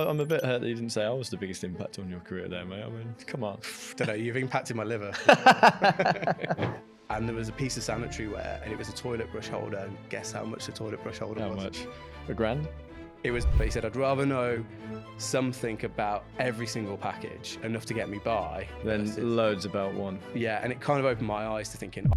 I'm a bit hurt that you didn't say I was the biggest impact on your career there, mate. I mean, come on. Don't know, you've impacted my liver. And there was a piece of sanitary ware and it was a toilet brush holder. And guess how much the toilet brush holder was? How much? $1,000? It was, but he said, I'd rather know something about every single package, enough to get me by. Then loads about one. Yeah, and it kind of opened my eyes to thinking.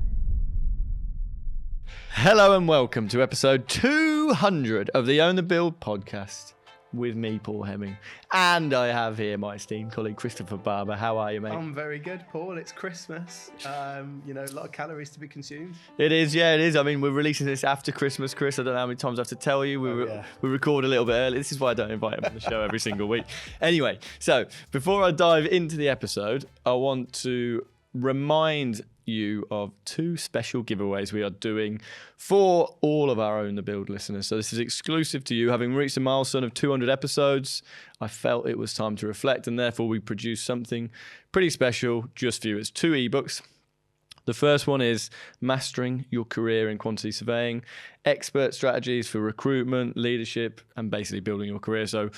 Hello and welcome to episode 200 of the Own the Build podcast with me, Paul Heming. And I have here my esteemed colleague, Christopher Barber. How are you, mate? I'm very good, Paul. It's Christmas. A lot of calories to be consumed. It is, yeah, it is. I mean, we're releasing this after Christmas, Chris. I don't know how many times I have to tell you. We record a little bit early. This is why I don't invite him on the show every single week. Anyway, so before I dive into the episode, I want to remind you of two special giveaways we are doing for all of our Own the Build listeners. So this is exclusive to you. Having reached a milestone of 200 episodes, I felt it was time to reflect, and therefore we produced something pretty special just for you. It's 2 ebooks. The first one is Mastering Your Career in Quantity Surveying, expert strategies for recruitment, leadership, and basically building your career. So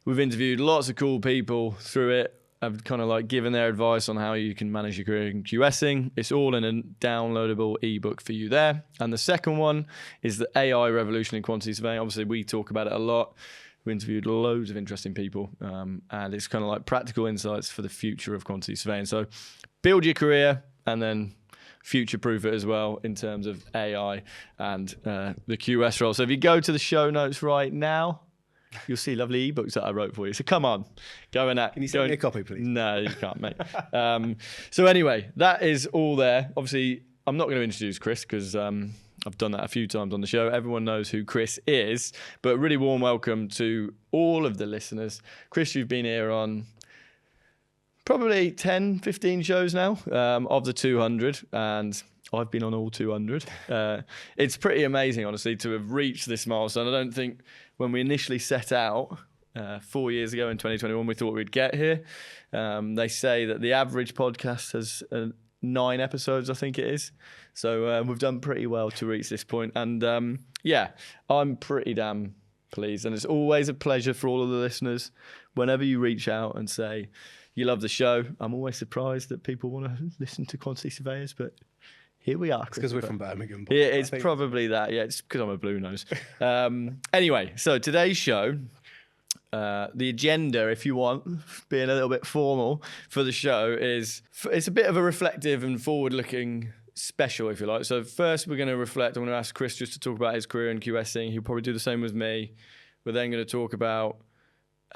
we've interviewed lots of cool people through it. I've kind of like given their advice on how you can manage your career in QSing. It's all in a downloadable ebook for you there. And the second one is the AI revolution in quantity surveying. Obviously, we talk about it a lot. We interviewed loads of interesting people, and it's kind of like practical insights for the future of quantity surveying. So build your career and then future-proof it as well in terms of AI and the QS role. So if you go to the show notes right now, you'll see lovely ebooks that I wrote for you. So come on, go and act. Can you send me a copy, please? No, you can't, mate. So anyway, that is all there. Obviously, I'm not going to introduce Chris because I've done that a few times on the show. Everyone knows who Chris is, but really warm welcome to all of the listeners. Chris, you've been here on probably 10, 15 shows now of the 200, and I've been on all 200. It's pretty amazing, honestly, to have reached this milestone. I don't think when we initially set out 4 years ago in 2021, we thought we'd get here. They say that the average podcast has 9 episodes, I think it is. So we've done pretty well to reach this point. And I'm pretty damn pleased. And it's always a pleasure for all of the listeners whenever you reach out and say you love the show. I'm always surprised that people want to listen to quantity surveyors, but here we are. It's because we're from Birmingham. Yeah, it's probably that. Yeah, it's because I'm a blue nose. Anyway, so today's show, the agenda, if you want, being a little bit formal for the show, it's a bit of a reflective and forward-looking special, if you like. So first we're going to reflect. I'm going to ask Chris just to talk about his career in QSing. He'll probably do the same with me. We're then going to talk about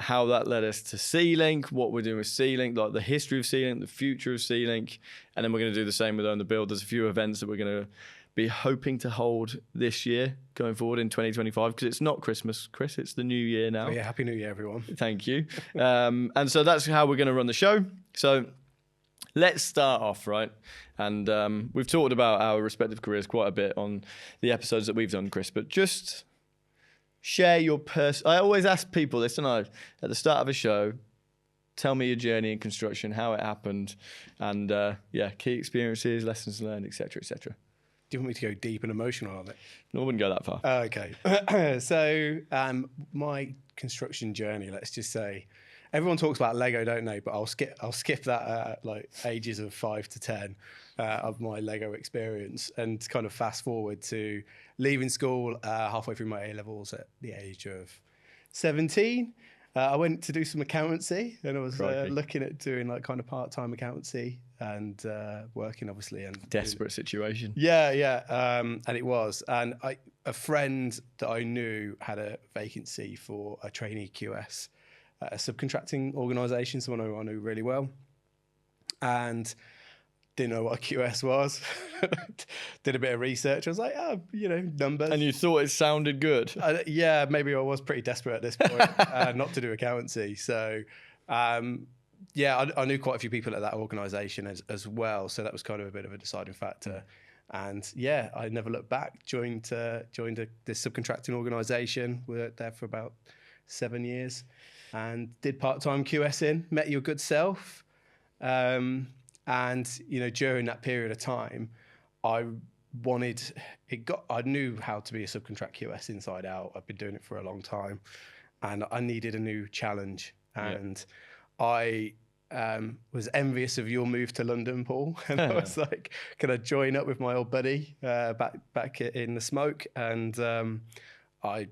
how that led us to C-Link, what we're doing with C-Link, like the history of C-Link, the future of C-Link, and then we're going to do the same with Own the Build. There's a few events that we're going to be hoping to hold this year going forward in 2025, because it's not Christmas, Chris, it's the new year now. Oh yeah, Happy New Year, everyone. Thank you. And so that's how we're going to run the show. So let's start off, right? And we've talked about our respective careers quite a bit on the episodes that we've done, Chris, but just share your I always ask people this, don't I? At the start of a show, tell me your journey in construction, how it happened, and key experiences, lessons learned, etc., etc. Do you want me to go deep and emotional on it? No, I wouldn't go that far. Okay. So my construction journey, let's just say, everyone talks about Lego, don't they? But I'll skip that like ages of 5 to 10 of my Lego experience and kind of fast forward to leaving school halfway through my A-levels at the age of 17. I went to do some accountancy, and I was looking at doing like kind of part-time accountancy and working, obviously. And desperate situation. Yeah. And it was. And a friend that I knew had a vacancy for a trainee QS at a subcontracting organisation, someone who I knew really well. And didn't know what a QS was. Did a bit of research. I was like, numbers. And you thought it sounded good? Yeah, maybe I was pretty desperate at this point not to do accountancy. So, I knew quite a few people at that organisation as well. So that was kind of a bit of a deciding factor. And yeah, I never looked back. Joined this subcontracting organisation. Worked there for about 7 years and did part-time QSing. Met your good self. And, during that period of time, I knew how to be a subcontract QS inside out. I've been doing it for a long time. and I needed a new challenge. And I was envious of your move to London, Paul. And I was like, can I join up with my old buddy back in the smoke? And I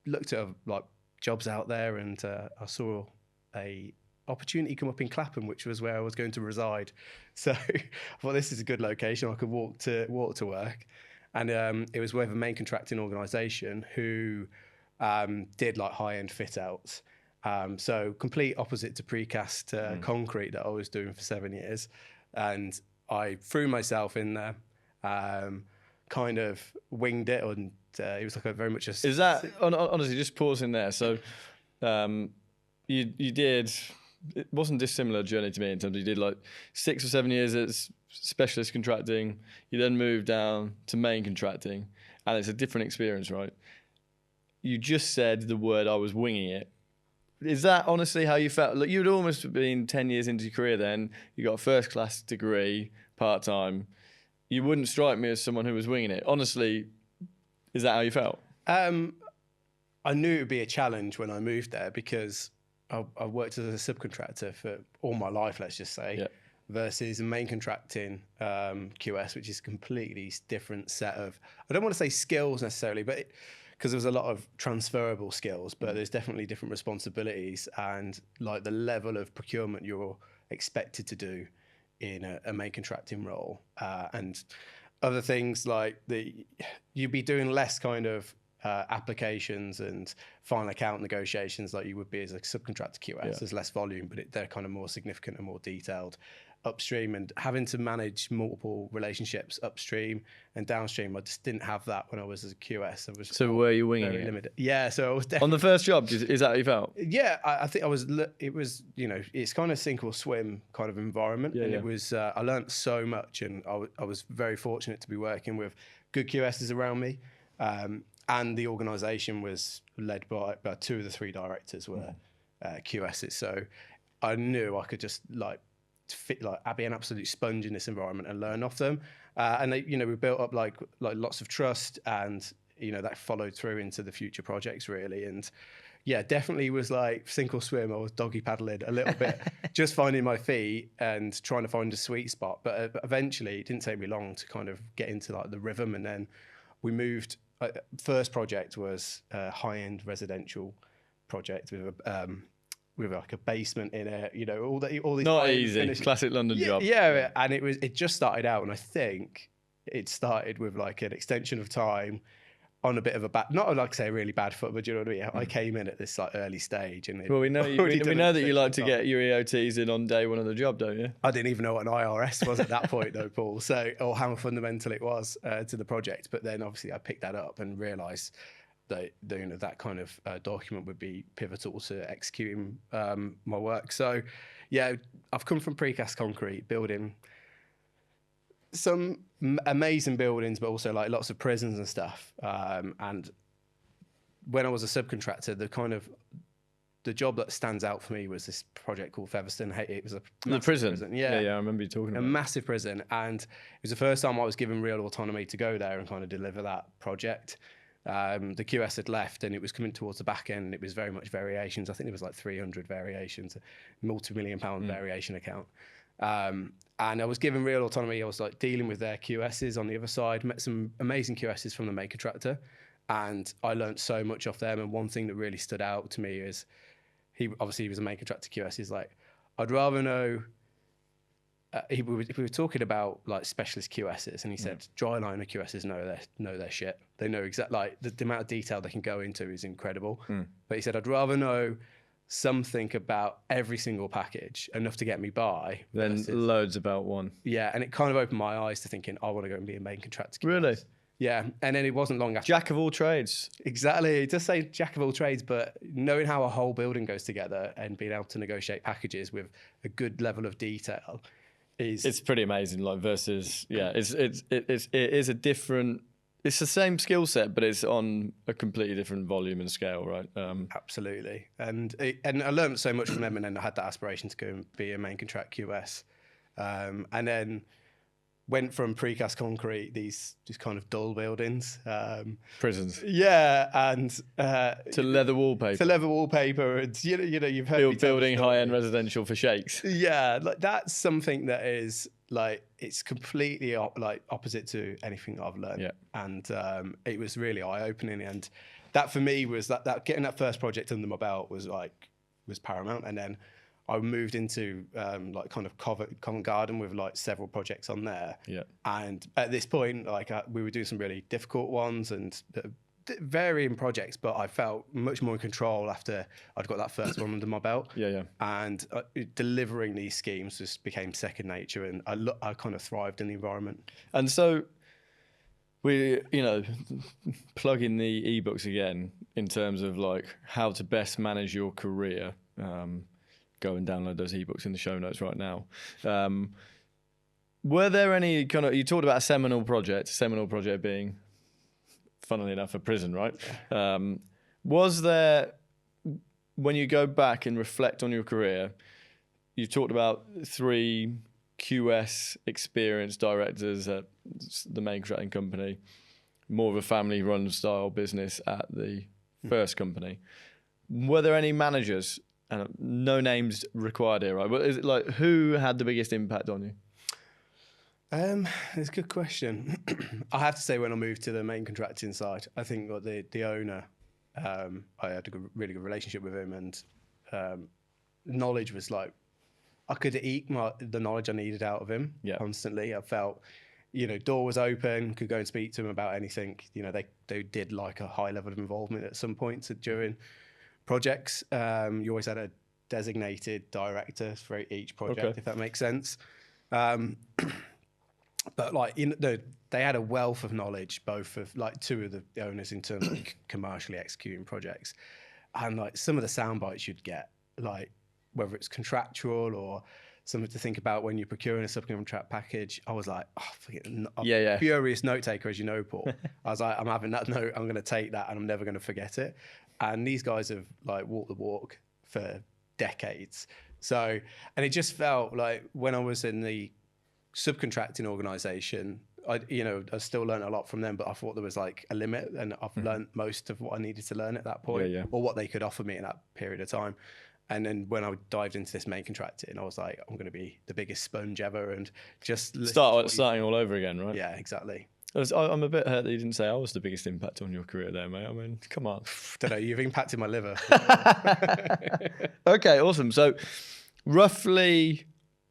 looked at like jobs out there, and I saw a opportunity come up in Clapham, which was where I was going to reside. So I thought, this is a good location. I could walk to work. And it was with a main contracting organisation who did like high-end fit-outs. So complete opposite to precast concrete that I was doing for 7 years. And I threw myself in there, kind of winged it, and it was like a very much a... Is that, honestly, just pausing there. So you did... It wasn't a dissimilar journey to me in terms of you did like 6 or 7 years as specialist contracting. You then moved down to main contracting, and it's a different experience, right? You just said the word, I was winging it. Is that honestly how you felt? Like, you'd almost been 10 years into your career then. You got a first class degree, part-time. You wouldn't strike me as someone who was winging it. Honestly, is that how you felt? I knew it would be a challenge when I moved there, because I worked as a subcontractor for all my life, let's just say, versus main contracting QS, which is a completely different set of, I don't want to say skills necessarily, but because there's a lot of transferable skills, but there's definitely different responsibilities, and like the level of procurement you're expected to do in a main contracting role, and other things like you'd be doing less kind of applications and final account negotiations like you would be as a subcontractor QS. There's less volume, but they're kind of more significant and more detailed upstream, and having to manage multiple relationships upstream and downstream. I just didn't have that when I was as a QS. So were you winging it? Limited. Yeah, so I was definitely... On the first job, is that how you felt? Yeah, I think I was, it was, you know, it's kind of sink or swim kind of environment. It was, I learned so much, and I was very fortunate to be working with good QSs around me. And the organisation was led by 2 of the 3 directors were QSs. So I knew I could just be an absolute sponge in this environment and learn off them. And we built up like lots of trust, and that followed through into the future projects really. And yeah, definitely was like sink or swim. I was doggy paddling a little bit, just finding my feet and trying to find a sweet spot. But eventually, it didn't take me long to kind of get into like the rhythm, and then we moved. First project was a high-end residential project with like a basement in it, all these not easy classic London job. Yeah, and it just started out, and I think it started with like an extension of time on a bit of a bad, not like say a really bad foot, but do you know what I mean? I came in at this like early stage, and we know that you like to get your EOTs in on day one of the job, don't you? I didn't even know what an IRS was at that point, though, Paul. So, or how fundamental it was to the project. But then, obviously, I picked that up and realised that that kind of document would be pivotal to executing my work. So, yeah, I've come from precast concrete, building some amazing buildings, but also like lots of prisons and stuff. And when I was a subcontractor, the job that stands out for me was this project called Featherstone. It was the prison. Yeah, I remember you talking about a massive prison, and it was the first time I was given real autonomy to go there and kind of deliver that project. The QS had left, and it was coming towards the back end. It was very much variations. I think there was like 300 variations, a multi-million-pound variation account. And I was given real autonomy. I was like dealing with their QSs on the other side, met some amazing QSs from the main contractor, and I learned so much off them. And one thing that really stood out to me is he was a main contractor QS. He's like, I'd rather know. We were talking about like specialist QSs, and he said dry liner QSs know their shit. They know exactly, like the amount of detail they can go into is incredible. But he said I'd rather know something about every single package, enough to get me by, then loads about one. Yeah, and it kind of opened my eyes to thinking I want to go and be a main contractor QS. Really? Yeah, and then it wasn't long after. Jack of all trades. Exactly. It does say jack of all trades, but knowing how a whole building goes together and being able to negotiate packages with a good level of detail it's pretty amazing. Like versus, it is a different. It's the same skill set, but it's on a completely different volume and scale, right? Absolutely. And I learned so much from them, and then I had that aspiration to go and be a main contract QS. And then went from precast concrete, these just kind of dull buildings. Prisons. Yeah, and to leather wallpaper. To leather wallpaper, and you know, you've heard building high-end residential for sheikhs. Yeah, like that's something that is like it's completely opposite to anything that I've learned. Yeah. And it was really eye-opening, and that for me was that getting that first project under my belt was paramount, and then I moved into like kind of Covent Garden with like several projects on there. Yeah. And at this point, like we were doing some really difficult ones and varying projects, but I felt much more in control after I'd got that first one under my belt. Yeah. And delivering these schemes just became second nature, and I kind of thrived in the environment. And so we, plugging the ebooks again in terms of like how to best manage your career. Go and download those ebooks in the show notes right now. Were there any you talked about a seminal project being, funnily enough, a prison, right? Was there, when you go back and reflect on your career, you talked about 3 QS experienced directors at the main contracting company, more of a family-run style business at the first company. Were there any managers? And no names required here, right? But is it like who had the biggest impact on you? It's a good question. I have to say, when I moved to the main contracting side, I think the owner, I had a really good relationship with him, and knowledge was like I could eke the knowledge I needed out of him constantly. I felt, door was open, could go and speak to him about anything. They did like a high level of involvement at some points during projects. You always had a designated director for each project, if that makes sense. But like they had a wealth of knowledge, both of like 2 of the owners in terms of commercially executing projects, and like some of the sound bites you'd get, like whether it's contractual or something to think about when you're procuring a subcontract package. I was like, furious note taker, as you know, Paul. I was like, I'm having that note, I'm going to take that, and I'm never going to forget it. And these guys have like walked the walk for decades. So, and it just felt like when I was in the subcontracting organisation, I still learned a lot from them, but I thought there was like a limit, and I've learned most of what I needed to learn at that point, or what they could offer me in that period of time. And then when I dived into this main contracting, I was like, I'm going to be the biggest sponge ever, and just starting all over again, right? Yeah, exactly. I'm a bit hurt that you didn't say I was the biggest impact on your career there, mate. I mean, come on. Don't know, you've impacted my liver. Okay, awesome. So roughly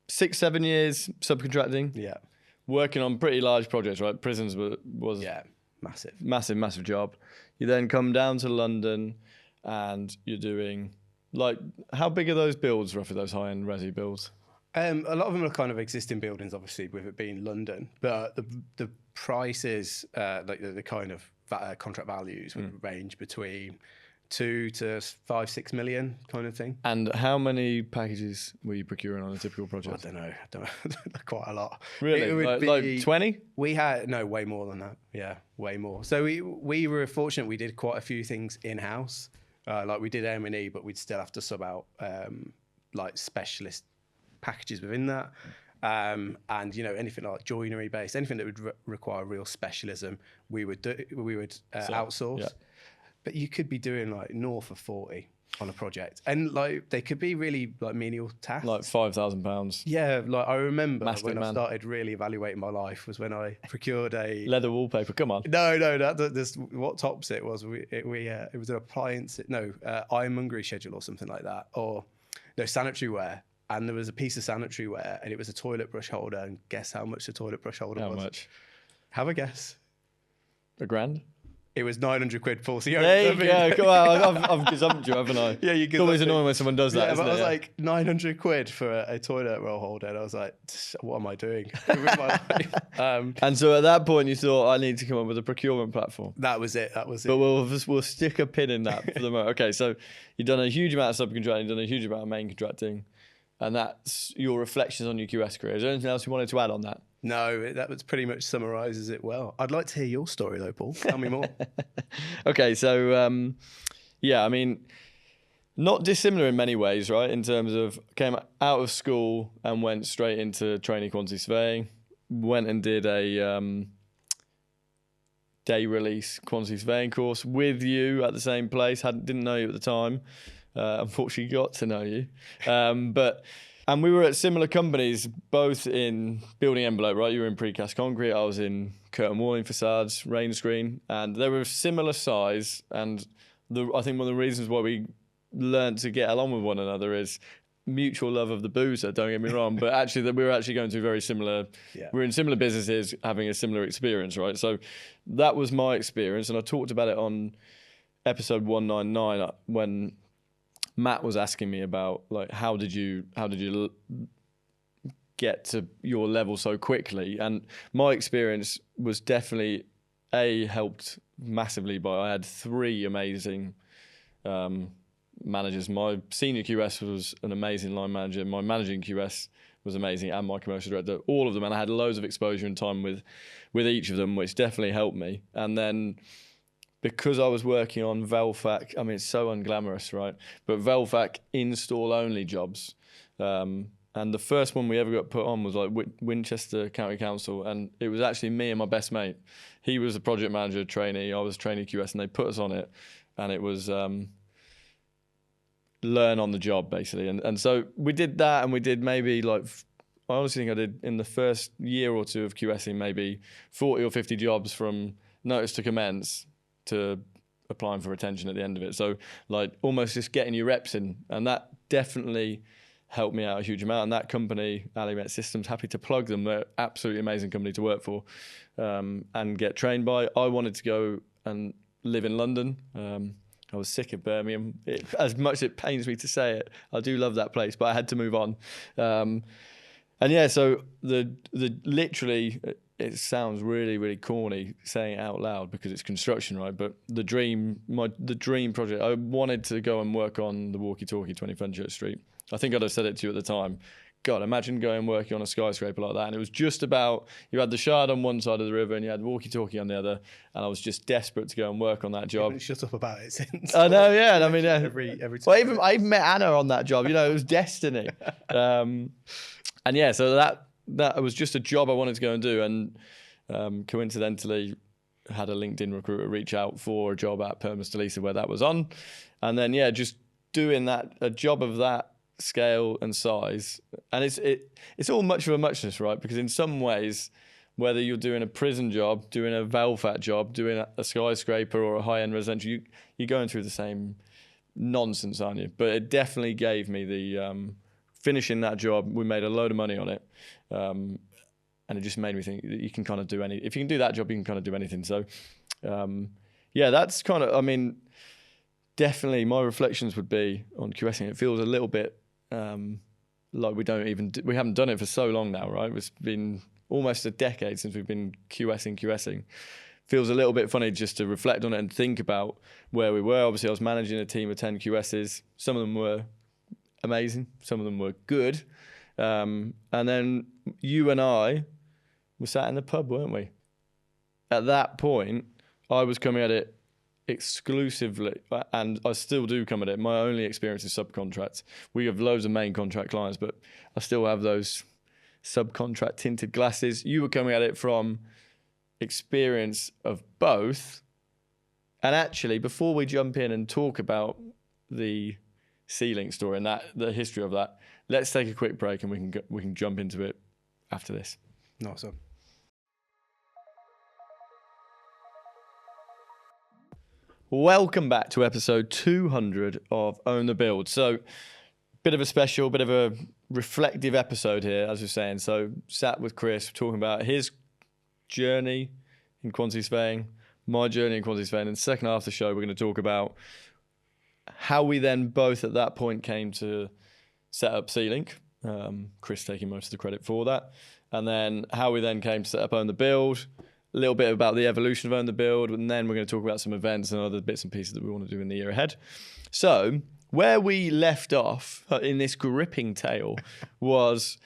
6-7 years subcontracting. Yeah. Working on pretty large projects, right? Prisons was massive job. You then come down to London and you're doing, like, how big are those builds, roughly, those high-end resi builds? A lot of them are kind of existing buildings, obviously, with it being London, but the prices, like the kind of contract values would range between 2 to 5-6 million kind of thing. And how many packages were you procuring on a typical project? I don't know, quite a lot. Really? Like 20? We had, no, way more than that. Yeah, way more. So we were fortunate, we did quite a few things in-house. Like we did M&E, but we'd still have to sub out like specialist packages within that. And anything like joinery based, anything that would require real specialism, we would outsource. Yeah. But you could be doing like north of 40 on a project, and like they could be really like menial tasks, like £5,000. Yeah, like I remember I started really evaluating my life was when I procured a leather wallpaper. Come on, no, that's what tops it was. It was an appliance, ironmongery schedule or something like that, or no, sanitary ware. And there was a piece of sanitary ware, and it was a toilet brush holder. And guess how much the toilet brush holder was? How much? Have a guess. £1,000? It was 900 quid, Paul. So there you go. Come on, I've gazumped you, haven't I? Yeah, you It's always annoying when someone does that. Yeah, but I was like 900 quid for a toilet roll holder, and I was like, what am I doing with my life? And so at that point, you thought, I need to come up with a procurement platform. That was it. But we'll stick a pin in that for the moment. Okay, so you've done a huge amount of subcontracting, you've done a huge amount of main contracting, and that's your reflections on your QS career. Is there anything else you wanted to add on that? No, that was pretty much summarises it well. I'd like to hear your story though, Paul. Tell me more. Okay, so I mean, not dissimilar in many ways, right? In terms of came out of school and went straight into trainee quantity surveying. went and did a day release quantity surveying course with you at the same place. Didn't know you at the time. Unfortunately, got to know you. And we were at similar companies, both in building envelope, right? You were in precast concrete. I was in curtain walling facades, rain screen, and they were similar size. And I think one of the reasons why we learned to get along with one another is mutual love of the boozer, don't get me wrong, but actually that we were actually going through very similar, we're in similar businesses, having a similar experience, right? So that was my experience, and I talked about it on episode 199 when Matt was asking me about, like, how did you get to your level so quickly? And my experience was definitely helped massively by, I had 3 amazing managers. My senior QS was an amazing line manager. My managing QS was amazing, and my commercial director, all of them. And I had loads of exposure and time with each of them, which definitely helped me. And then because I was working on Velvac, I mean, it's so unglamorous, right? But Velvac install only jobs. And the first one we ever got put on was like Winchester County Council. And it was actually me and my best mate. He was a project manager trainee. I was trainee QS, and they put us on it. And it was learn on the job, basically. And so we did that, and we did maybe like, I honestly think I did in the first year or two of QSing, maybe 40 or 50 jobs from notice to commence to applying for retention at the end of it. So like almost just getting your reps in, and that definitely helped me out a huge amount. And that company, Alimet Systems, happy to plug them. They're an absolutely amazing company to work for and get trained by. I wanted to go and live in London. I was sick of Birmingham. As much as it pains me to say it, I do love that place, but I had to move on. And yeah, so the literally, it sounds really, really corny saying it out loud because it's construction, right? But the dream project, I wanted to go and work on the walkie-talkie 20 Fenchurch Street. I think I'd have said it to you at the time. God, imagine going and working on a skyscraper like that. And it was just about, you had the Shard on one side of the river and you had walkie-talkie on the other. And I was just desperate to go and work on that job. You haven't shut up about it since. I know, yeah. And I mean, every time. Well, I even met Anna on that job. You know, it was destiny. And yeah, so that was just a job I wanted to go and do. And coincidentally, had a LinkedIn recruiter reach out for a job at Permas Delisa where that was on. And then, yeah, just doing a job of that scale and size, and it's all much of a muchness, right? Because in some ways, whether you're doing a prison job, doing a Velvac job, doing a skyscraper or a high-end residential, you're going through the same nonsense, aren't you? But it definitely gave me the finishing that job. We made a load of money on it, and it just made me think that you can kind of do if you can do that job, you can kind of do anything. So yeah, that's kind of, I mean, definitely my reflections would be on QSing. It feels a little bit like we haven't done it for so long now, right? It's been almost a decade since we've been QSing. Feels a little bit funny just to reflect on it and think about where we were. Obviously, I was managing a team of 10 QSs. Some of them were amazing. Some of them were good. And then you and I were sat in the pub, weren't we? At that point, I was coming at it exclusively, and I still do come at it. My only experience is subcontracts. We have loads of main contract clients, but I still have those subcontract tinted glasses. You were coming at it from experience of both. And actually, before we jump in and talk about the C-Link story and the history of that, let's take a quick break and we can jump into it after this. Awesome. Welcome back to episode 200 of Own the Build. So, bit of a special, bit of a reflective episode here, as we're saying. So, sat with Chris, talking about his journey in quantity surveying, my journey in quantity surveying. And the second half of the show, we're going to talk about how we then both at that point came to set up C-Link, Chris taking most of the credit for that. And then how we then came to set up Own the Build, a little bit about the evolution of Own the Build, and then we're going to talk about some events and other bits and pieces that we want to do in the year ahead. So where we left off in this gripping tale was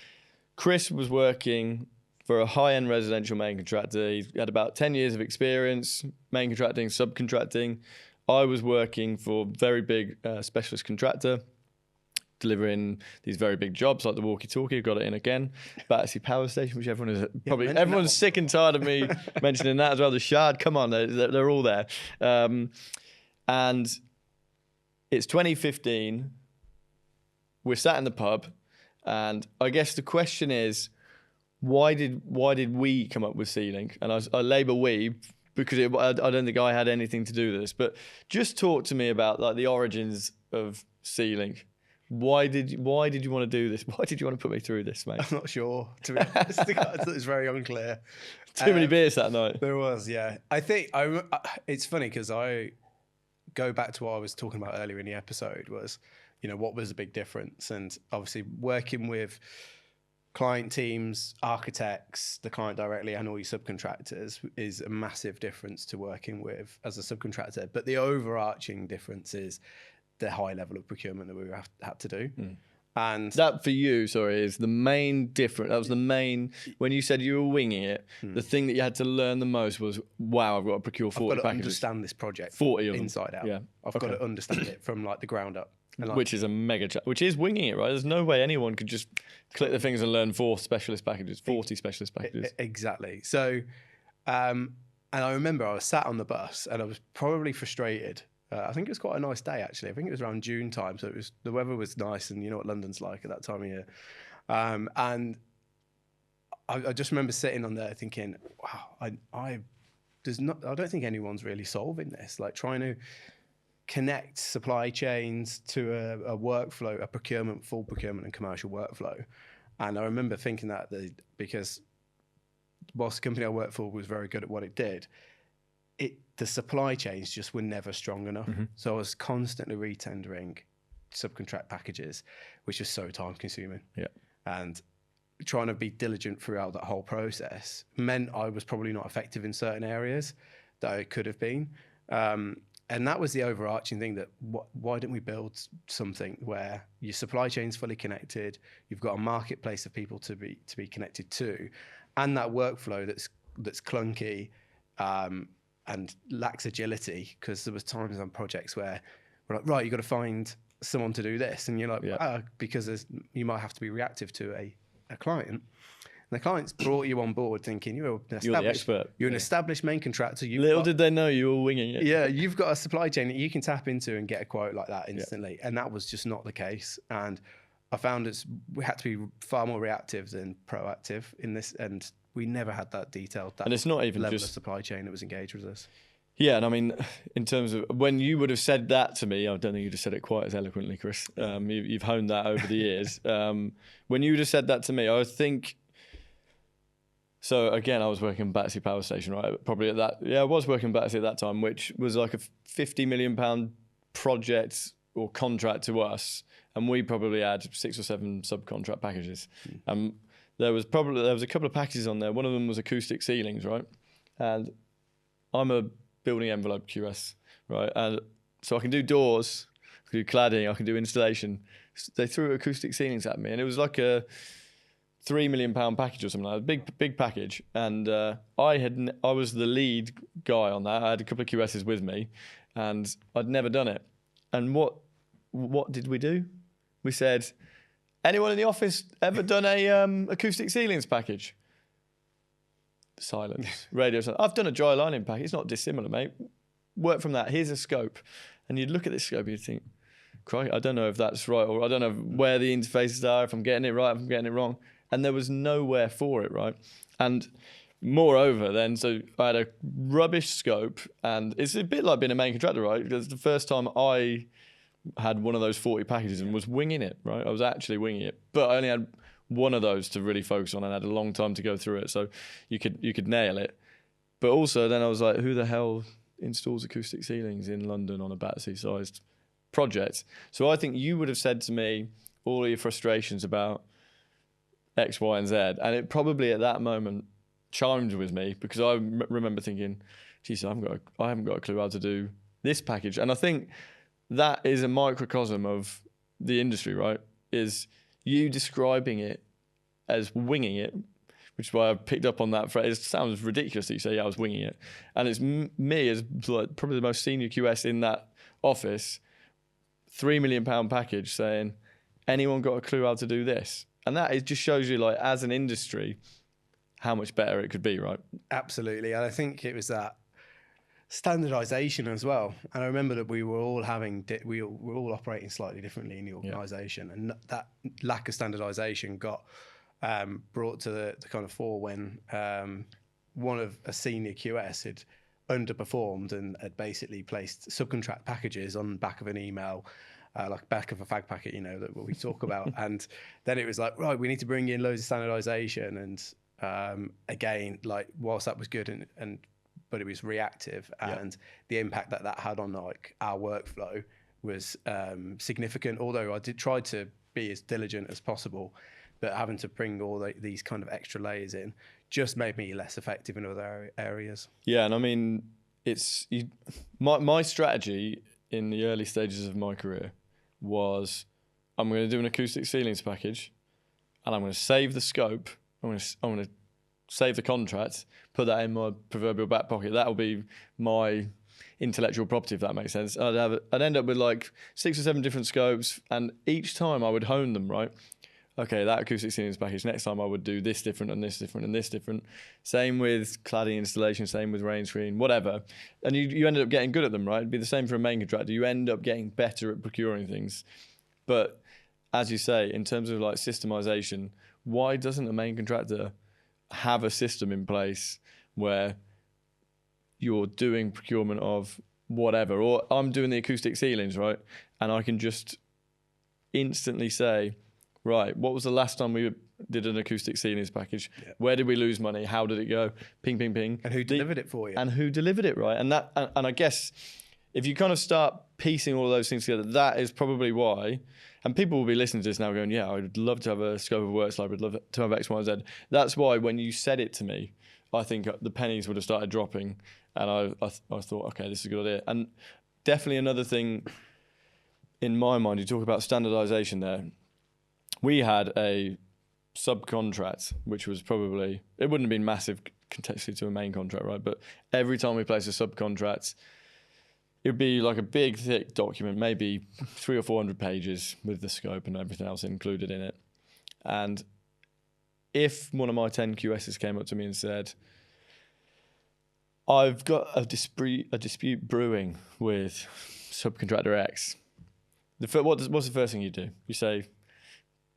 Chris was working for a high-end residential main contractor. He had about 10 years of experience, main contracting, subcontracting. I was working for a very big specialist contractor. delivering these very big jobs like the walkie-talkie. Got it in again. Battersea Power Station, which everyone's sick and tired of me mentioning that as well. The Shard, come on, they're all there. And it's 2015. We're sat in the pub, and I guess the question is, why did we come up with Sealing? And I label we because I don't think I had anything to do with this. But just talk to me about like the origins of Sealing. Why did you want to do this? Why did you want to put me through this, mate? I'm not sure, to be honest. It's very unclear. Too many beers that night. There was, yeah. I think it's funny because I go back to what I was talking about earlier in the episode was, what was the big difference? And obviously working with client teams, architects, the client directly, and all your subcontractors is a massive difference to working with as a subcontractor. But the overarching difference is the high level of procurement that we had to do. And that for you, is the main difference. That was the main, when you said you were winging it, the thing that you had to learn the most was, wow, I've got to procure 40 packages. I've got to understand this project 40 of them. Inside out. Yeah. I've got to understand it from like the ground up. And which is a mega which is winging it, right? There's no way anyone could just click their fingers and learn 40 specialist packages. Exactly. So, and I remember I was sat on the bus and I was probably frustrated. I think it was quite a nice day, actually. I think it was around June time. So the weather was nice, and you know what London's like at that time of year. And I just remember sitting on there thinking, wow, I don't think anyone's really solving this. Like trying to connect supply chains to a workflow, a full procurement and commercial workflow. And I remember thinking that because whilst the company I worked for was very good at what it did, the supply chains just were never strong enough. So I was constantly retendering subcontract packages, which was so time consuming. Yeah. And trying to be diligent throughout that whole process meant I was probably not effective in certain areas that I could have been. And that was the overarching thing that why didn't we build something where your supply chain's fully connected, you've got a marketplace of people to be connected to, and that workflow that's clunky and lacks agility, because there was times on projects where we're like, right, you've got to find someone to do this, and you're like, because you might have to be reactive to a client. And the client's brought you on board thinking you're the expert. You're an established main contractor. Little did they know you were winging it. Yeah, you've got a supply chain that you can tap into and get a quote like that instantly. Yeah. And that was just not the case. And I found we had to be far more reactive than proactive in this. And we never had that detailed, and it's not even level of supply chain that was engaged with us. Yeah, and I mean, in terms of when you would have said that to me, I don't think you'd have said it quite as eloquently, Chris. You've honed that over the years. When you would have said that to me, I think... So again, I was working at Battersea Power Station, right? Probably at that, I was working at Battersea at that time, which was like a £50 million project or contract to us, and we probably had 6 or 7 subcontract packages. There was a couple of packages on there. One of them was acoustic ceilings, right? And I'm a building envelope QS, right? And so I can do doors, I can do cladding, I can do installation. They threw acoustic ceilings at me, and it was like a £3 million package or something like that, big package. And I was the lead guy on that. I had a couple of QSs with me, and I'd never done it. And what did we do? We said, anyone in the office ever done a acoustic ceilings package? Silence. Radio silence. I've done a dry lining package. It's not dissimilar, mate. Work from that. Here's a scope. And you'd look at this scope and you'd think, crikey, I don't know if that's right, or I don't know where the interfaces are, if I'm getting it right, if I'm getting it wrong. And there was nowhere for it, right? And moreover then, so I had a rubbish scope, and it's a bit like being a main contractor, right? Because the first time I had one of those 40 packages and was winging it, right? I was actually winging it, but I only had one of those to really focus on and had a long time to go through it. So you could nail it. But also then I was like, who the hell installs acoustic ceilings in London on a Battersea-sized project? So I think you would have said to me all of your frustrations about X, Y, and Z. And it probably at that moment chimed with me, because I remember thinking, geez, I haven't got a clue how to do this package. And I think that is a microcosm of the industry, right? Is you describing it as winging it, which is why I picked up on that phrase. It sounds ridiculous that you say, yeah, I was winging it. And it's me as like probably the most senior QS in that office, £3 million package, saying, anyone got a clue how to do this? And that it just shows you, like, as an industry, how much better it could be, right? Absolutely. And I think it was that standardization as well. And I remember that we were all operating slightly differently in the organization. And that lack of standardization got brought to the kind of fore when one of a senior QS had underperformed and had basically placed subcontract packages on the back of an email, like back of a fag packet, that we talk about. And then it was like, right, we need to bring in loads of standardization. And again, like, whilst that was good but it was reactive, and the impact that had on like our workflow was significant. Although I did try to be as diligent as possible, but having to bring all these kind of extra layers in just made me less effective in other areas. Yeah, and I mean, my strategy in the early stages of my career was, I'm going to do an acoustic ceilings package, and I'm going to save the scope. I'm going to save the contract, put that in my proverbial back pocket. That'll be my intellectual property, if that makes sense. I'd end up with like 6 or 7 different scopes, and each time I would hone them, right? Okay, that acoustic ceilings package, next time I would do this different and this different and this different. Same with cladding installation, same with rain screen, whatever. And you ended up getting good at them, right? It'd be the same for a main contractor. You end up getting better at procuring things. But as you say, in terms of like systemization, why doesn't a main contractor have a system in place where you're doing procurement of whatever, or I'm doing the acoustic ceilings, right? And I can just instantly say, right, what was the last time we did an acoustic ceilings package? Yeah. Where did we lose money? How did it go? Ping, ping, ping. And who delivered it for you? And who delivered it, right? And I guess if you kind of start piecing all of those things together, that is probably why. And people will be listening to this now going, yeah, I would love to have a scope of work slide. I'd love to have X, Y, and Z. That's why when you said it to me, I think the pennies would have started dropping. And I thought, okay, this is a good idea. And definitely another thing in my mind, you talk about standardization there. We had a subcontract, which was probably, it wouldn't have been massive contextually to a main contract, right? But every time we placed a subcontract, it would be like a big, thick document, maybe 300 or 400 pages with the scope and everything else included in it. And if one of my 10 QSs came up to me and said, I've got a dispute brewing with subcontractor X, what's the first thing you do? You say,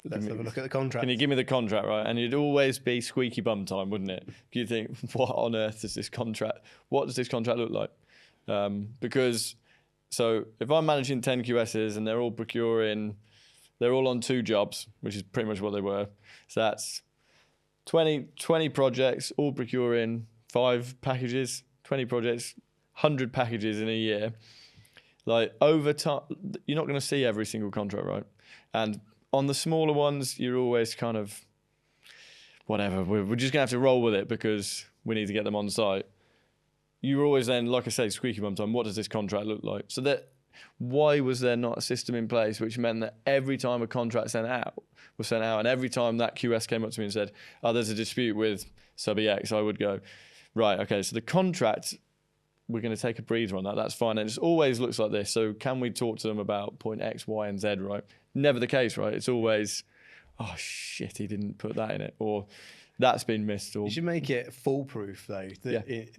let's have a look at the contract. Can you give me the contract, right? And it'd always be squeaky bum time, wouldn't it? You think, what on earth does this contract look like? Because, so if I'm managing 10 QSs and they're all on 2 jobs, which is pretty much what they were. So that's 20 projects, all procuring 5 packages, 20 projects, 100 packages in a year. Like, over time, you're not going to see every single contract, right? And on the smaller ones, you're always kind of, whatever, we're just going to have to roll with it because we need to get them on site. You're always then, like I say, squeaky bum time, what does this contract look like? So why was there not a system in place which meant that every time a contract was sent out, and every time that QS came up to me and said, oh, there's a dispute with sub EX, I would go, right, okay, so the contract, we're going to take a breather on that, that's fine. And it always looks like this. So can we talk to them about point X, Y, and Z, right? Never the case, right? It's always, oh, shit, he didn't put that in it. Or that's been missed. Or you should make it foolproof, though,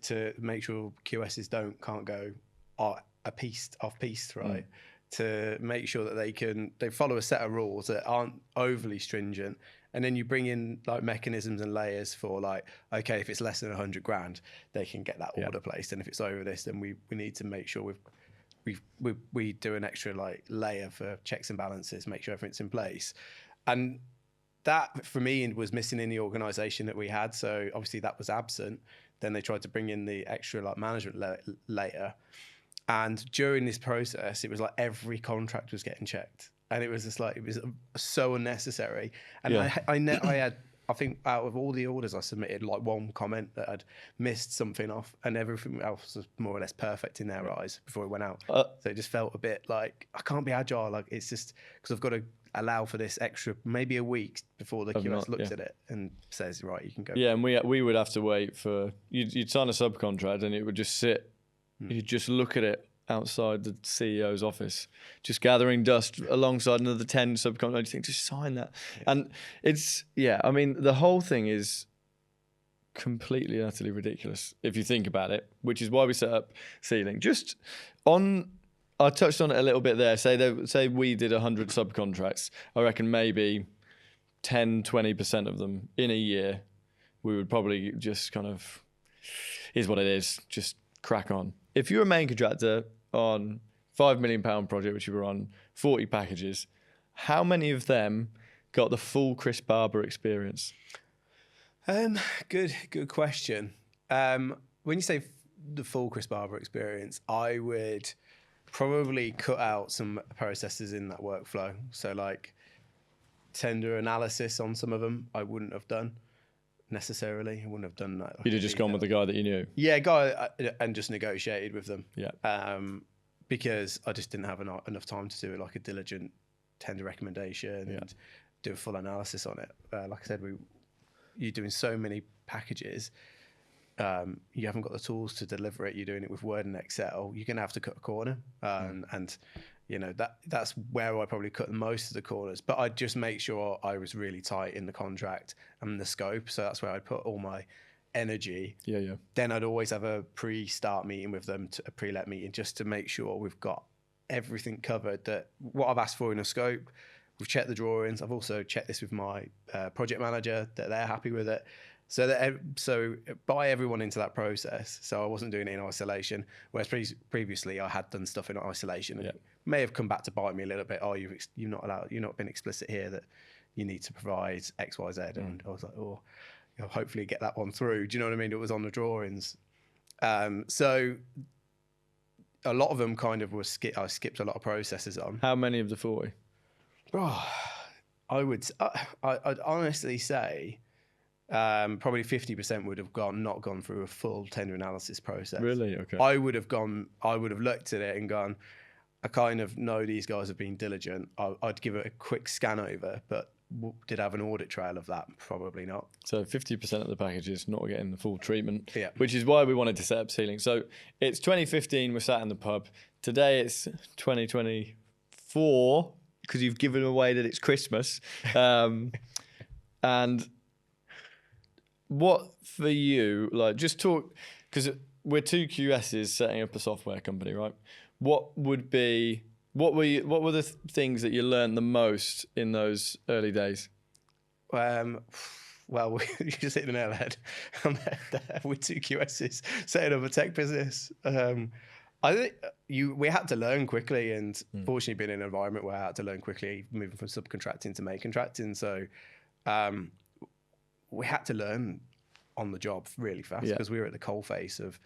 to make sure QSs can't go off piste, right? To make sure that they follow a set of rules that aren't overly stringent. And then you bring in like mechanisms and layers for like, okay, if it's less than 100 grand, they can get that order placed. And if it's over this, then we need to make sure we do an extra like layer for checks and balances, make sure everything's in place. And that for me was missing in the organisation that we had. So obviously that was absent. Then they tried to bring in the extra like management layer. And during this process, it was like every contract was getting checked. And it was just like, it was so unnecessary. And I think out of all the orders I submitted, like one comment that I'd missed something off, and everything else was more or less perfect in their eyes before it went out. So it just felt a bit like, I can't be agile. Like, it's just because I've got to allow for this extra, maybe a week before the QS looks at it and says, right, you can go. Yeah, and we would have to wait for, you'd sign a subcontract and it would just sit, you'd just look at it outside the CEO's office, just gathering dust alongside another 10 subcontractors. You think, just sign that. And it's, I mean, the whole thing is completely and utterly ridiculous if you think about it, which is why we set up Sealing. Just on, I touched on it a little bit there. Say we did 100 subcontracts. I reckon maybe 10-20% of them in a year, we would probably just kind of, is what it is, just crack on. If you're a main contractor on £5 million project, which you were on 40 packages, how many of them got the full Chris Barber experience? Good question. When you say the full Chris Barber experience, I would probably cut out some processes in that workflow. So like tender analysis on some of them, I wouldn't have done necessarily. I wouldn't have done that. You'd have just gone with the guy that you knew. Yeah, and just negotiated with them. Yeah. Because I just didn't have enough time to do like a diligent tender recommendation and do a full analysis on it. Like I said, you're doing so many packages. You haven't got the tools to deliver it. You're doing it with Word and Excel. You're going to have to cut a corner. And you know, that's where I probably cut most of the corners, but I'd just make sure I was really tight in the contract and the scope. So that's where I'd put all my energy. Yeah. Then I'd always have a pre-start meeting with them, a pre-let meeting, just to make sure we've got everything covered, that what I've asked for in a scope, we've checked the drawings. I've also checked this with my project manager, that they're happy with it. So buy everyone into that process. So I wasn't doing it in isolation, whereas previously I had done stuff in isolation. And may have come back to bite me a little bit. Oh, you've not been explicit here that you need to provide X, Y, Z. And I was like, oh, hopefully get that one through. Do you know what I mean? It was on the drawings. So a lot of them kind of I skipped a lot of processes on. How many of the 40? Oh, I'd honestly say probably 50% would have not gone through a full tender analysis process. Really? Okay. I would have looked at it and gone, I kind of know these guys have been diligent. I'd give it a quick scan over, but did I have an audit trail of that? Probably not. So 50% of the packages not getting the full treatment, which is why we wanted to set up Sealing. So it's 2015, we're sat in the pub. Today it's 2024, because you've given away that it's Christmas. And what for you, like, just talk, because we're two QSs setting up a software company, right? What were the things that you learned the most in those early days? Well, you just hit the nail on the head. We're two QSs setting up a tech business. I think we had to learn quickly, and fortunately been in an environment where I had to learn quickly, moving from subcontracting to main contracting. So we had to learn on the job really fast, because we were at the coalface of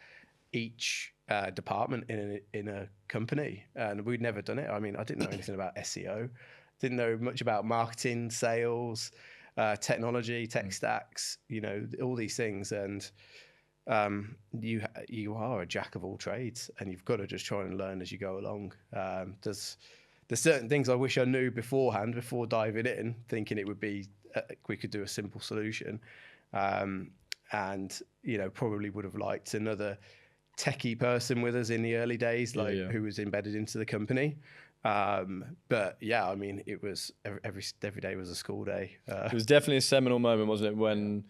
each department in a company, and we'd never done it. I mean, I didn't know anything about SEO, didn't know much about marketing, sales, technology, tech stacks, all these things. And you are a jack of all trades, and you've got to just try and learn as you go along. There's certain things I wish I knew beforehand, before diving in, thinking it would be we could do a simple solution, and probably would have liked another techie person with us in the early days, who was embedded into the company. But yeah, I mean, it was every day was a school day. It was definitely a seminal moment, wasn't it, when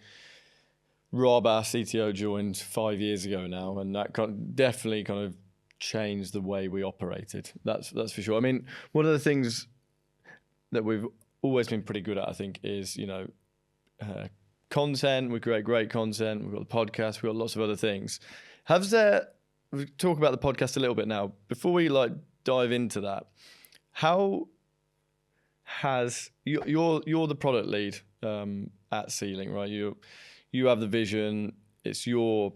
Rob, our CTO, joined 5 years ago now, and that definitely kind of changed the way we operated. That's for sure. I mean, one of the things that we've always been pretty good at, I think, is content. We create great content. We've got the podcast. We've got lots of other things. We talk about the podcast a little bit now. Before we dive into that, how has you're the product lead at Sealing, right? You have the vision. It's your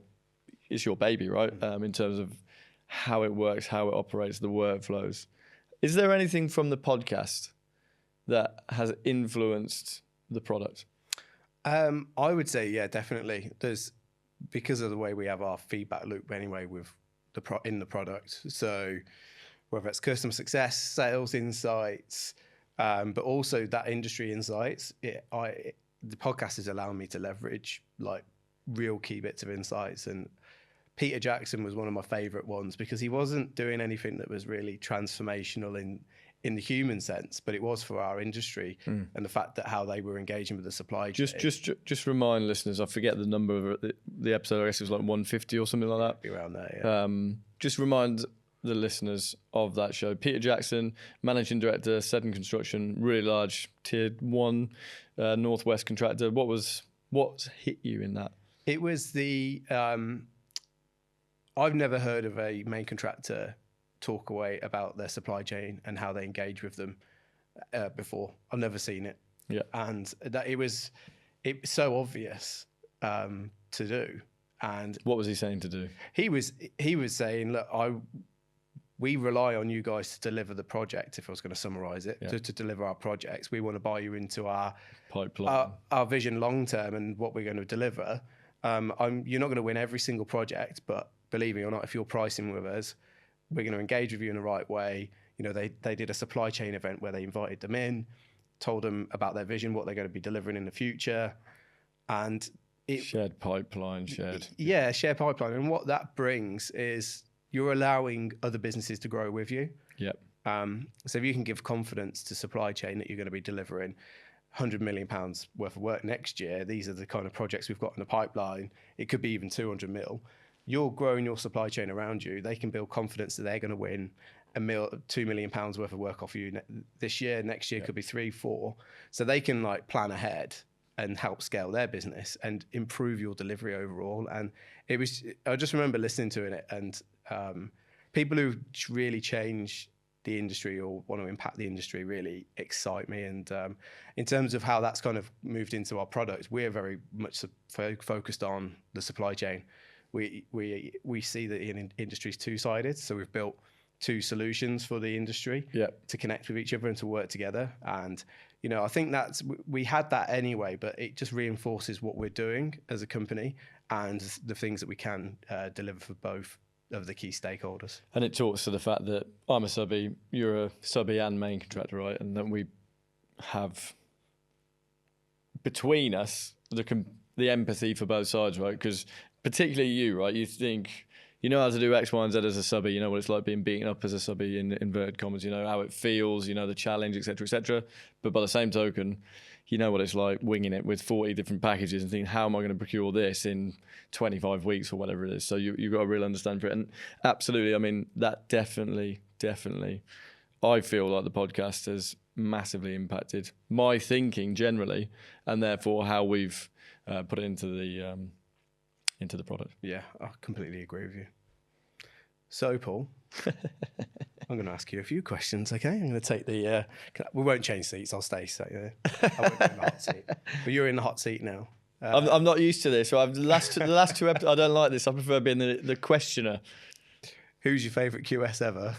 baby, right? In terms of how it works, how it operates, the workflows. Is there anything from the podcast that has influenced the product? I would say, yeah, definitely. Because of the way we have our feedback loop anyway with in the product. So whether it's customer success, sales insights, but also that industry insights, the podcast is allowing me to leverage real key bits of insights and Peter Jackson was one of my favourite ones because he wasn't doing anything that was really transformational in the human sense, but it was for our industry and the fact that how they were engaging with the supply chain. Just remind listeners, I forget the number of the episode, I guess it was like 150 or something like that. Be around there, yeah. Just remind the listeners of that show. Peter Jackson, Managing Director, Seddon Construction, really large Tier 1 Northwest contractor. What hit you in that? It was I've never heard of a main contractor talk away about their supply chain and how they engage with them before. I've never seen it. Yeah. And that it was so obvious to do. And what was he saying to do? He was saying, look, we rely on you guys to deliver the project. If I was going to summarize it, to deliver our projects, we want to buy you into our pipeline, our vision long term and what we're going to deliver. You're not going to win every single project, but believe me or not, if you're pricing with us, we're going to engage with you in the right way. You know, they did a supply chain event where they invited them in, told them about their vision, what they're going to be delivering in the future, and shared pipeline. Shared pipeline. And what that brings is you're allowing other businesses to grow with you. Yep. So if you can give confidence to supply chain that you're going to be delivering £100 million worth of work next year, these are the kind of projects we've got in the pipeline. It could be even 200 mil. You're growing your supply chain around you. They can build confidence that they're going to win £2 million worth of work off you this year. Next year could be 3, 4. So they can like plan ahead and help scale their business and improve your delivery overall. And I just remember listening to it, and people who really change the industry or want to impact the industry really excite me. And in terms of how that's kind of moved into our product, we're very much focused on the supply chain. We see that the industry is two-sided, so we've built 2 solutions for the industry to connect with each other and to work together. And you know, I think we had that anyway, but it just reinforces what we're doing as a company and the things that we can deliver for both of the key stakeholders. And it talks to the fact that I'm a subby, you're a subby and main contractor, right? And then we have between us the empathy for both sides, right? Because particularly you, right? You think you know how to do X, Y, and Z as a subby. You know what it's like being beaten up as a subby in inverted commas. You know how it feels. You know the challenge, etc., etc. But by the same token, you know what it's like winging it with 40 different packages and thinking, how am I going to procure this in 25 weeks or whatever it is? So you've got to really understand for it. And absolutely, I mean, that definitely, I feel like the podcast has massively impacted my thinking generally, and therefore how we've put it into the product. Yeah, I completely agree with you. So, Paul, I'm going to ask you a few questions, okay? I'm going to take we won't change seats, I'll stay. So, I won't be in the hot seat. But you're in the hot seat now. I'm not used to this. So the last 2 episodes, I don't like this. I prefer being the questioner. Who's your favourite QS ever?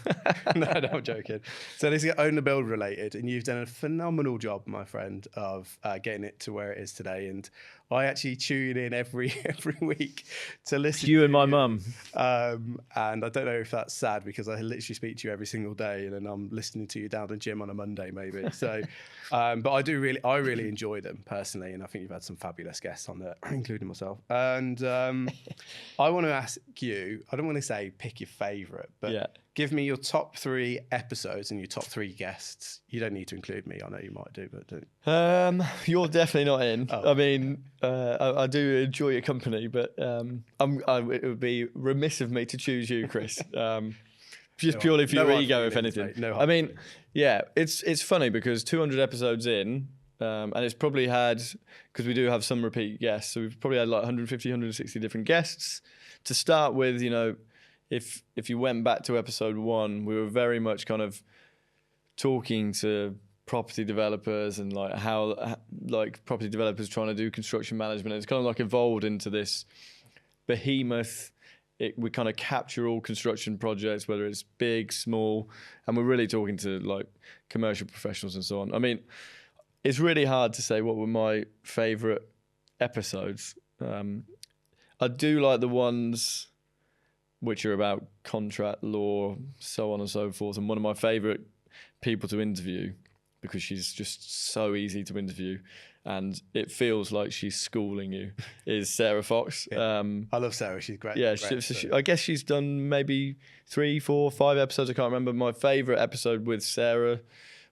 No, I'm joking. So this is own the build related, and you've done a phenomenal job, my friend, of getting it to where it is today. And I actually tune in every week to listen to you and my mum. And I don't know if that's sad because I literally speak to you every single day, and then I'm listening to you down the gym on a Monday maybe. So, but I really enjoy them personally, and I think you've had some fabulous guests on there, including myself. And I want to ask you, I don't want to say pick your favourite, but give me your top 3 episodes and your top 3 guests. You don't need to include me. I know you might do, but don't. You're definitely not in. Oh. I mean, I do enjoy your company, but it would be remiss of me to choose you, Chris. Just purely for your ego, if anything. I mean, it's funny because 200 episodes in, and it's probably had, because we do have some repeat guests, so we've probably had like 150, 160 different guests. To start with, you know, if you went back to episode 1, we were very much kind of talking to property developers and like how like property developers trying to do construction management. It's kind of like evolved into this behemoth. We kind of capture all construction projects, whether it's big, small, and we're really talking to like commercial professionals and so on. I mean, it's really hard to say what were my favorite episodes. I do like the ones which are about contract law, so on and so forth. And one of my favorite people to interview, because she's just so easy to interview, and it feels like she's schooling you, is Sarah Fox. I love Sarah. She's great. Yeah, great, I guess she's done maybe 3, 4, 5 episodes. I can't remember. My favourite episode with Sarah,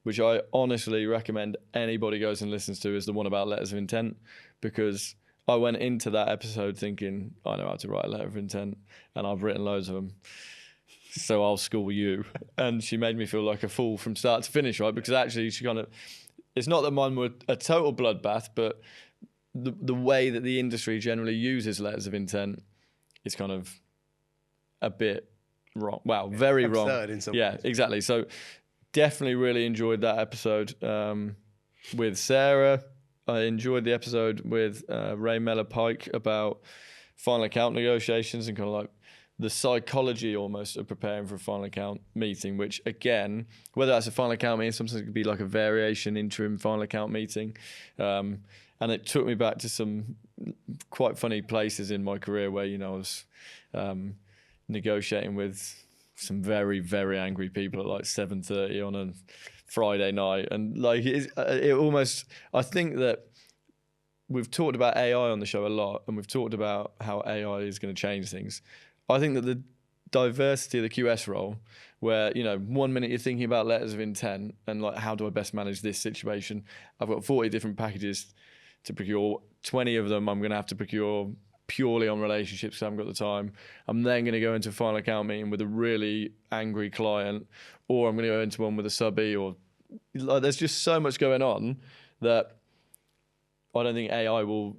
which I honestly recommend anybody goes and listens to, is the one about letters of intent, because I went into that episode thinking, I know how to write a letter of intent, and I've written loads of them, so I'll school you. And she made me feel like a fool from start to finish, right? Because actually she kind of, it's not that mine were a total bloodbath, but the way that the industry generally uses letters of intent is kind of a bit wrong. Wow, very wrong. In some ways. Exactly. So definitely really enjoyed that episode with Sarah. I enjoyed the episode with Ray Mellor-Pike about final account negotiations and kind of like the psychology almost of preparing for a final account meeting, which again, whether that's a final account meeting, sometimes it could be like a variation interim final account meeting. And it took me back to some quite funny places in my career where, I was negotiating with some very, very angry people at like 7:30 on a Friday night. And like it almost, I think that we've talked about AI on the show a lot, and we've talked about how AI is going to change things. I think that the diversity of the QS role, where, 1 minute you're thinking about letters of intent and like, how do I best manage this situation? I've got 40 different packages to procure. 20 of them I'm going to have to procure purely on relationships because I haven't got the time. I'm then going to go into a final account meeting with a really angry client, or I'm going to go into one with a subby, or like, there's just so much going on that I don't think AI will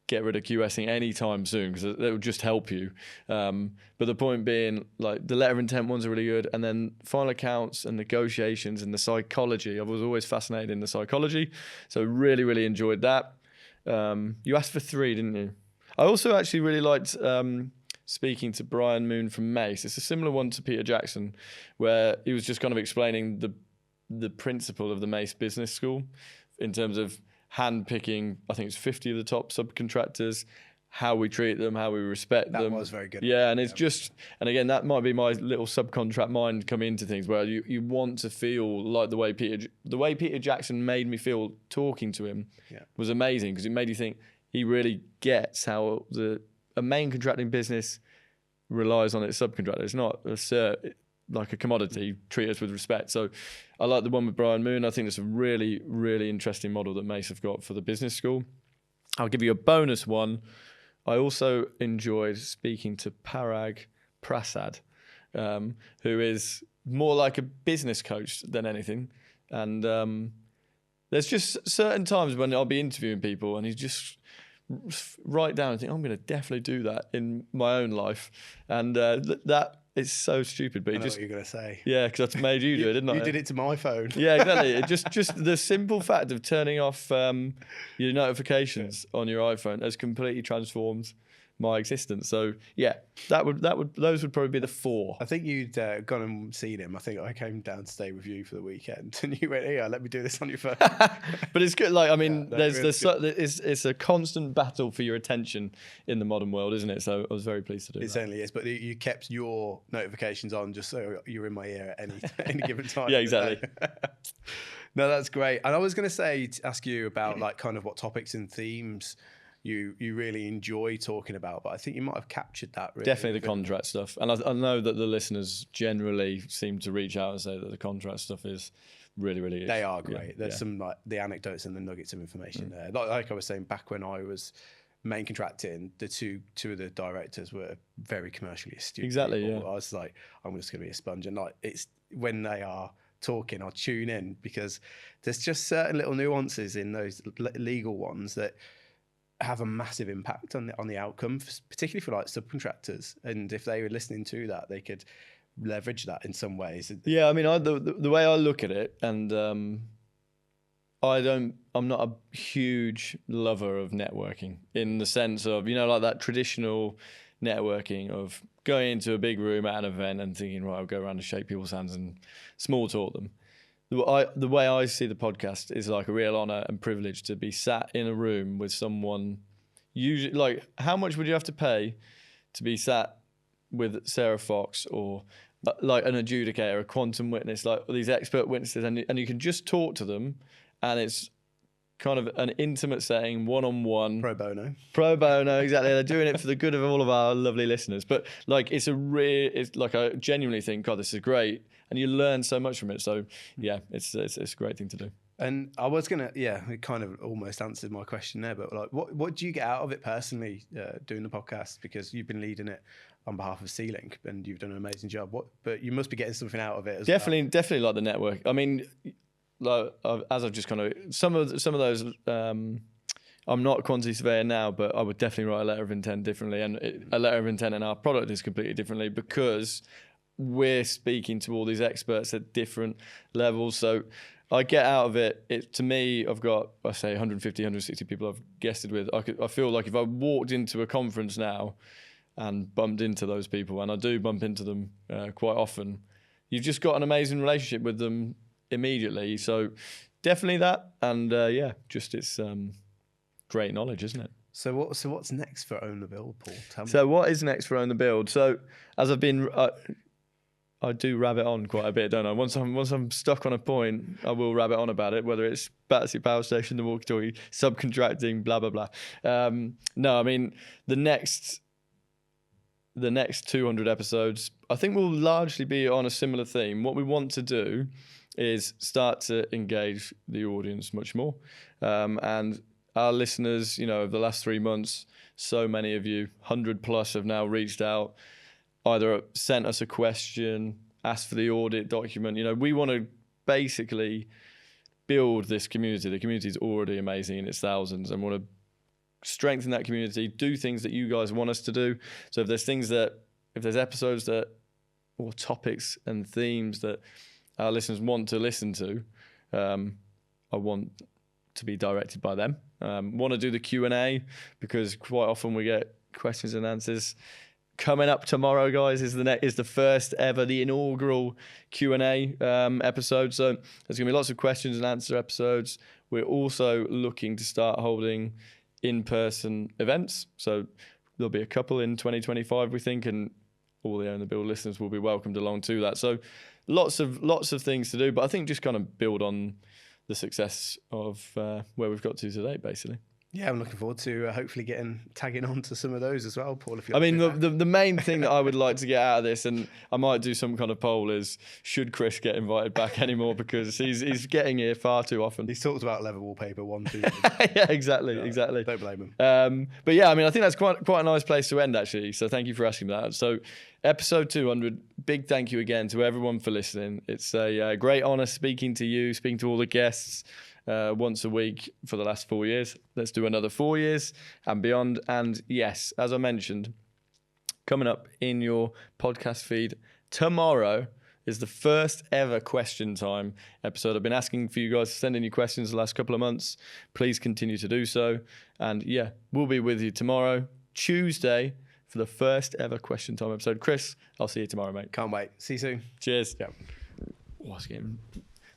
get rid of QSing anytime soon, because it will just help you. But the point being, like, the letter of intent ones are really good, and then final accounts and negotiations and the psychology. I was always fascinated in the psychology, so really, really enjoyed that. You asked for 3, didn't you? I also actually really liked speaking to Brian Moon from Mace. It's a similar one to Peter Jackson, where he was just kind of explaining the principle of the Mace Business School in terms of hand-picking, I think it's 50 of the top subcontractors, how we treat them, how we respect them. That was very good. Yeah, and it's just, and again, that might be my little subcontract mind coming into things, where you want to feel like the way Peter Jackson made me feel talking to him was amazing, because it made you think he really gets how a main contracting business relies on its subcontractor. It's not like a commodity, treat us with respect. So I like the one with Brian Moon. I think it's a really, really interesting model that Mace have got for the business school. I'll give you a bonus one. I also enjoyed speaking to Parag Prasad, who is more like a business coach than anything. And there's just certain times when I'll be interviewing people and he's just write down and think, I'm going to definitely do that in my own life. And that is so stupid, but I know what you're going to say. Yeah, because I made you do it, didn't I? You did it to my phone. Yeah, exactly. It just the simple fact of turning off your notifications on your iPhone has completely transformed my existence. So yeah, those would probably be the 4. I think you'd gone and seen him. I think I came down to stay with you for the weekend, and you went, "Here, let me do this on your phone." But it's good. Like, I mean, really it's a constant battle for your attention in the modern world, isn't it? So I was very pleased to do that. It certainly is. But you kept your notifications on just so you're in my ear at any given time. Yeah, exactly. No, that's great. And I was going to ask you about like kind of what topics and themes you really enjoy talking about, but I think you might have captured that really. Definitely the contract stuff. And I know that the listeners generally seem to reach out and say that the contract stuff is really, really They are great. There's some like the anecdotes and the nuggets of information there. Like I was saying, back when I was main contracting, the two of the directors were very commercially astute. Exactly, people. yeah. I was like, I'm just going to be a sponge. And like, it's when they are talking, I'll tune in, because there's just certain little nuances in those legal ones that have a massive impact on the outcome, particularly for like subcontractors. And if they were listening to that, they could leverage that in some ways. Yeah, I mean, the way I look at it, and I'm not a huge lover of networking in the sense of, like that traditional networking of going into a big room at an event and thinking, right, I'll go around and shake people's hands and small talk them. The way I see the podcast is like a real honor and privilege to be sat in a room with someone. Usually, like, how much would you have to pay to be sat with Sarah Fox or like an adjudicator, a quantum witness, like these expert witnesses, and you can just talk to them, and it's kind of an intimate setting, one-on-one. Pro bono. Pro bono, exactly. They're doing it for the good of all of our lovely listeners. But like, it's like I genuinely think, God, this is great, and you learn so much from it. So yeah, it's a great thing to do. And I was gonna, it kind of almost answered my question there, but like, what do you get out of it personally, doing the podcast? Because you've been leading it on behalf of C-Link, and you've done an amazing job. But you must be getting something out of it as well. Definitely like the network. I mean, like as I've just kind of some of those. I'm not a quantity surveyor now, but I would definitely write a letter of intent differently, and a letter of intent in our product is completely differently because we're speaking to all these experts at different levels. So I get out of it, to me, I've got, I say 150, 160 people I've guested with. I feel like if I walked into a conference now and bumped into those people, and I do bump into them quite often, you've just got an amazing relationship with them immediately. So definitely that. And it's great knowledge, isn't it? So what's next for Own the Build, Paul? Tell me. So what is next for Own the Build? So as I've been... I do rabbit on quite a bit, don't I? Once I'm stuck on a point, I will rabbit on about it, whether it's Battersea Power Station, the walkie-talkie, subcontracting, blah, blah, blah. No, I mean, the next 200 episodes, I think will largely be on a similar theme. What we want to do is start to engage the audience much more. And our listeners, over the last 3 months, so many of you, 100 plus, have now reached out, either sent us a question, asked for the audit document. We want to basically build this community. The community is already amazing in its thousands, and want to strengthen that community, do things that you guys want us to do. So if there's episodes or topics and themes that our listeners want to listen to, I want to be directed by them. Want to do the Q&A, because quite often we get questions and answers. Coming up tomorrow, guys, is the first ever, the inaugural Q&A episode. So there's going to be lots of questions and answer episodes. We're also looking to start holding in-person events. So there'll be a couple in 2025, we think, and all the Own the Build listeners will be welcomed along to that. So lots of things to do, but I think just kind of build on the success of where we've got to today, basically. Yeah, I'm looking forward to hopefully tagging on to some of those as well, Paul. I mean, the main thing that I would like to get out of this, and I might do some kind of poll, is should Chris get invited back anymore, because he's getting here far too often. He's talked about leather wallpaper 1, 2. Yeah, exactly. Don't blame him. But yeah, I mean, I think that's quite a nice place to end, actually. So thank you for asking that. So episode 200, big thank you again to everyone for listening. It's a great honour speaking to you, speaking to all the guests. Once a week for the last 4 years. Let's do another 4 years and beyond. And yes, as I mentioned, coming up in your podcast feed tomorrow is the first ever question time episode. I've been asking for you guys to send in your questions the last couple of months. Please continue to do so. And yeah, we'll be with you tomorrow, Tuesday, for the first ever question time episode. Chris, I'll see you tomorrow, mate. Can't wait. See you soon. Cheers. Yeah. Oh, I was getting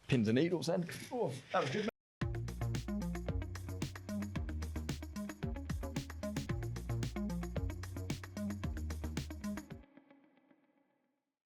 pins and needles then. Oh, that was good, mate.